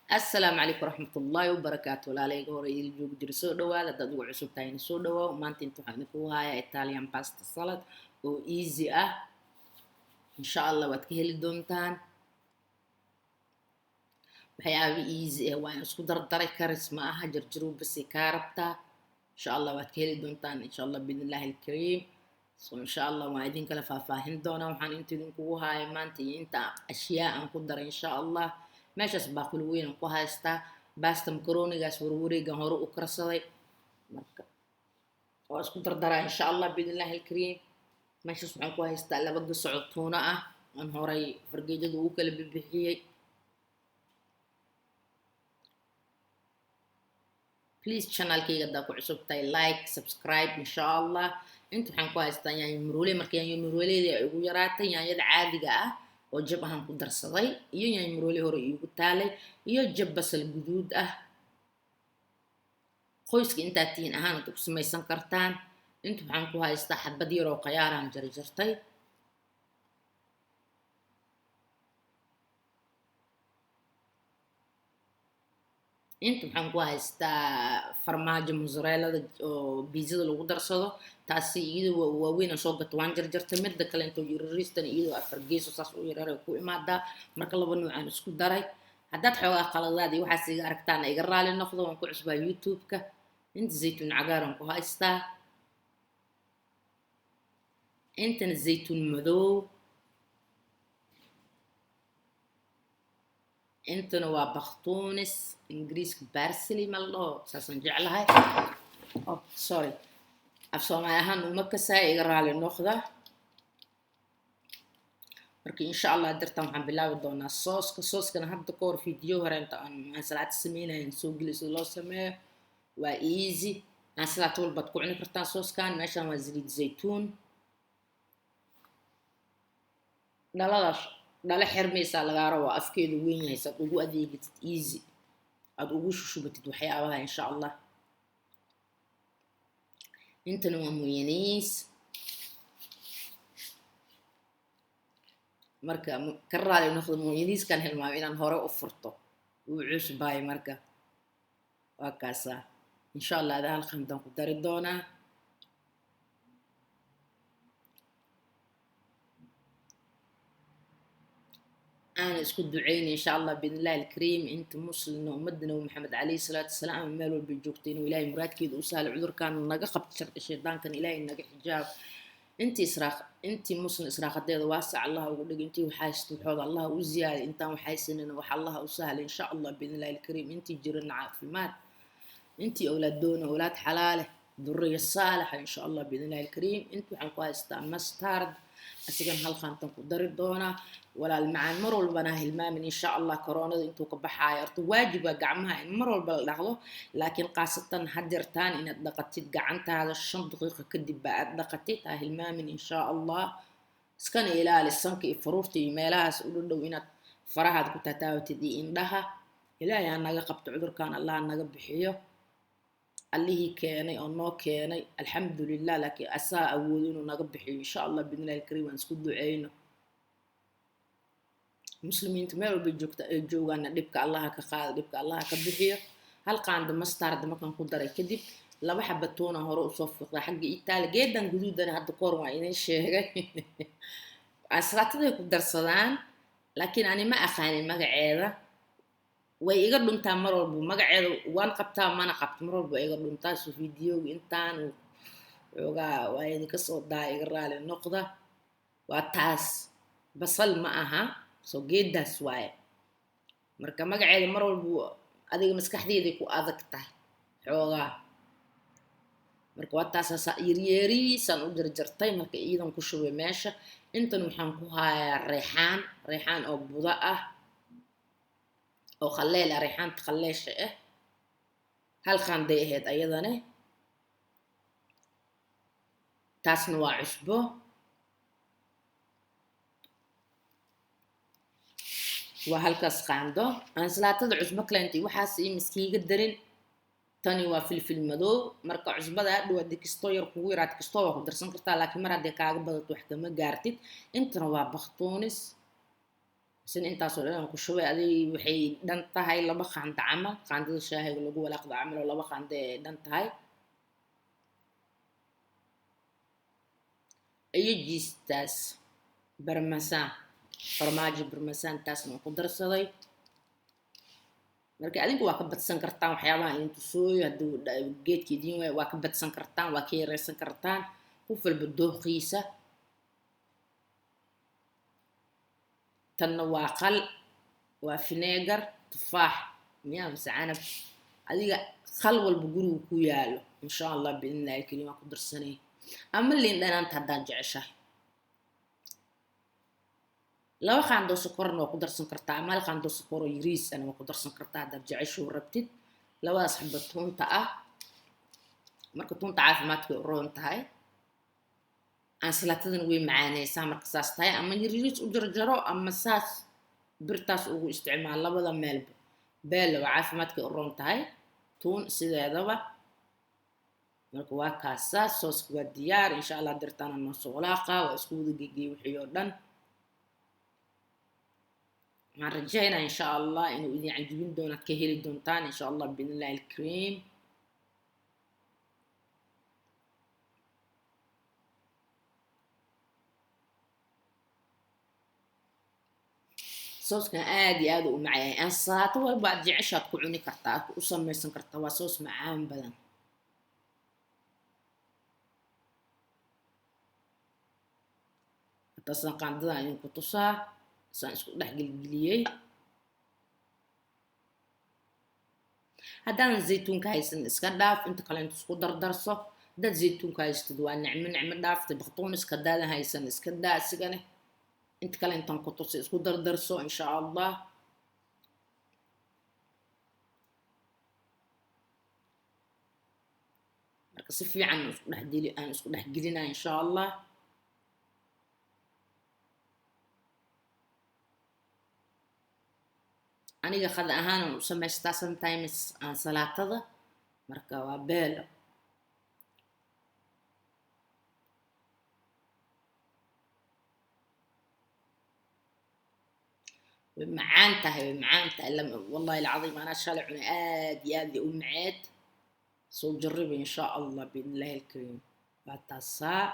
السلام عليكم ورحمة الله وبركاته. لا ليك هو رئيس الجوج درسوا دوا ده دوا عصب تاني سو دوا وما أنت انتوا حنكوا هاي إيطاليان باستا سالاد وإيزي إن شاء الله وتكهل دونتان بحياة إيزي وأنا اسكو در كارس معها جرجرو بس كاربتا إن شاء الله وتكهل دونتان إن شاء الله بإذن الله الكريم. إن شاء الله وعدين كلا فاهمين دونا وحن انتوا دنكوا هاي ما أنت أشياء أنقدر إن شاء الله meeshaas baaquli weyn aan ku haystaa baasta makaronigaas warwareegan hore u karsaday marka waa isku dardaraa insha allah biidnillaahi alkariim. meeshaas waxaan ku haystaa laba gasaco tuuna ah aan horay fargeejada ugu kala bixiyey. please channelkayga haddaa ku cusub tahay like subscribe insha allah. inta waxaan ku haystaa yaanyo maroole marka yaanyo marooleedii ay ugu yaraatay yaanyada caadiga ah oo jab ahaan ku darsaday iyo yaanyo maroole hore iigu taalay iyo jab basal guduud ah. qoyska intaad tihiin ahaan aad ku samaysan kartaan. inta waxaan ku haystaa xabad yar oo qayaaraan jarjartay. inta waxaan ku haystaa farmaajo mozzarellada oo biizada lagu darsado taasi iyadoo waaweyn aan soo gato waan jarjartay. midda kale intoo yariristan iyadoo afar geeso saas u yarar ku imaadaa marka laba nooc aan isku daray. haddaad xoogaa qaladaad iyo waxaas iga aragtaan iga raali noqdo waan ku cusbaa youtube-ka. inta zaytuun cagaaran ku haystaa intana zaytuun madow intana waa baktuunis ingiriiska barsili ma la dhaho saasaan jeclahay. oh sorry af soomaali ahaan uma kasaaya iga raali noqda. marka insha allah dartan waxaan bilaabi doonaa sooskana hadda ka hor video hore inta aan salaad sameynayn soo geli sida loo sameeyo waa easy. aan salaad walbaad ku cuni kartaan sooskan. meeshan waa saliid zaytuun dhaladaas dhala xirmaysaa lagaa rabaa afkeedu weyn yahay saad ugu adeegatid easy aad ugu shushubatid waxyaabaha insha allah. intana waa mayonnaise marka ka raali noqdo mayonnaise-kan hilmaamo inaan hore u furto wuu cusbaay marka waa kaasaa insha allah ada hal qandaan ku dari doonaa. أنا اسكت دعيني إن شاء الله بإذن الله الكريم. أنت مسلم ومدنا ومحمد عليه الصلاة والسلام ماله بالجوكتين وإلهي مراد كيد وسهل عذر كان نجا قبت شرط الشيطان كان إلهي نجا حجاب. أنت إسراق أنت مسلم إسراق الدين واسع الله وقول لك أنت وحايس تحوض الله وزيادة أنت وحايس إننا وح الله وسهل إن شاء الله بإذن الله الكريم. أنت جرنا عافيمات أنت أولاد دون أولاد حلاله ذرية الصالحة إن شاء الله بإذن الله الكريم. أنت وحنقايس مستارد أسيقن هالخانتن قدر الدونة ولا المعان مرول بناه المامن إن شاء الله كورونا انتو كبحاي ارتو واجبة قعمها إن مرول بلغلو لكن قاسة حدرتان إن دقتت قعنت هذا الشن دقيقة كدب بعد دقتت هاي المامن إن شاء الله سكن إلى للسنك فرورتي ميلاس قولوا له إن فرحت كنت تاوتي دي إندها إلهي أنا قبت عذر كان الله أنا بحيه اللي كاني أو ما كاني الحمد لله لك أساء أولين ونقبحي إن شاء الله بإذن الله الكريم ونسكد عينه. مسلمين تمارو بيجوغانا دبك الله كقال دبك الله كبحيه هل قاند مستعرض ما كان قدر يكذب لا بحبتونا هروء صفق حق إيطالي جدا جدودا هاد كورما إن الشيء أسرعت ذي قدر صدان لكن أنا ما أخاني المقعدة ويقدر أنت مرور بمقعدة وان قبتها ما أنا قبت مرور ويقدر أنت شو فيديو إنتان ويوقع وين كسر داير على النقطة وتاس بصل معها soo geedaas waaye marka magaceeda mar walba adiga maskaxdeeda ku adag tahay xoogaa marka waa taas yariisan u jarjartay marka iidan ku shubay meesha. intan waxaan ku hayaa reexaan oo buda ah oo khalleel ah reexaan khalleesha ah hal qaanday ahayd ayadana taasna waa cusbo وهالكاس قاندو أنا سلطة عزبة كلانتي وحاسي مسكينة درين تاني وفلفل مدو مركا عزبة ده دو ديك ستوير كويرات كستوه ودرسن كرتا لكن مرة ديك عقبة توحكة ما قارتت انت نوا بختونس sin intaasoo dhan aan ku shubay aday waxay dhan tahay 2 qaando camal qaandada shaahiga lagu walaaqdo camal oo 2 qaando ay dhan tahay iyo jiistaas barmasaan farmaajo barmasaan taasna ku darsaday marka adinku waa ka badsan kartaan waxyaabaha inta sooyo haduu geedka idin waa ka badsan kartaan waa ka yareysan kartaan qof walba dooqiisa tanna waa qal waa vinegar tufaax miyaa canab adiga qal walba guriga ku yaalo insha Allah biidnaahi kaliya ku darsanay ama liin dhanaanta haddaan jeceshahay 2 qaando sokorna waa ku darsan kartaa ama 1 qaando sokor oo yariis ana waa ku darsan kartaa haddaad jecesho rabtid 2 xabba tunta ah marka tunta caafimaadka u roon tahay aan salaatadan way macaaneysaa marka saas tahay ama yariis u jarjaro ama saas birtaas ugu isticmaal labada meelba beel waa caafimaadka u roon tahay tuun sideedaba marka waa kaasa sooska waa diyaar insha Allah dirtaan noo soo walaaqa waa isku wada geeyay wixii oo dhan waxaan rajaynaa insha Allah inuu idin cajibin doono ka heli doontaan insha Allah biidnillaahi alkariim sooskan aad iyo aad u macaan aan salaato walba aad jeceshaad ku cuni kartaa u samaysan kartaa waa soos macaan badan taasna qaandada ayaan ku tusaa saan isku dhex gelgeliyay haddaan zaytuunka haysan iska dhaaf inta kale inta isku dardarso dad zaytuunka haystid waa nicmo dhaaftay baqtoon iska daadan haysan iska daa isigana inta kale intaan ku tusay isku dardarso insha Allah marka si fiican isku dhex gelinaa insha Allah aniga qad ahaan u samaystaa sometimes aan salaatada marka waa beelo macaan tahay wallahi العظيم أنا شالع عاد يادي ومعاد سو جرب إن شاء الله بإذن الله الكريم باتاسا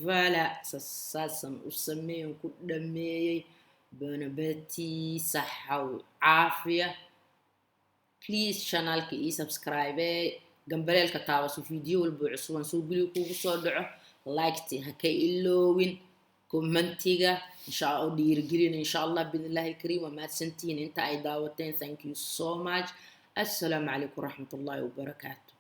فوالا ساسا وسميهم كل مي بنباتي صحة وعافية بليز شانالك إي سبسكرايبي جنبالك تاوسو فيديو البعصوان سو قليكو بصدعه لايكتي هكي إلوين كومنتيغا إن شاء الله ديرجرين إن شاء الله بإذن الله الكريم وما تسنتين أنت أي دعوتين thank you so much السلام عليكم ورحمة الله وبركاته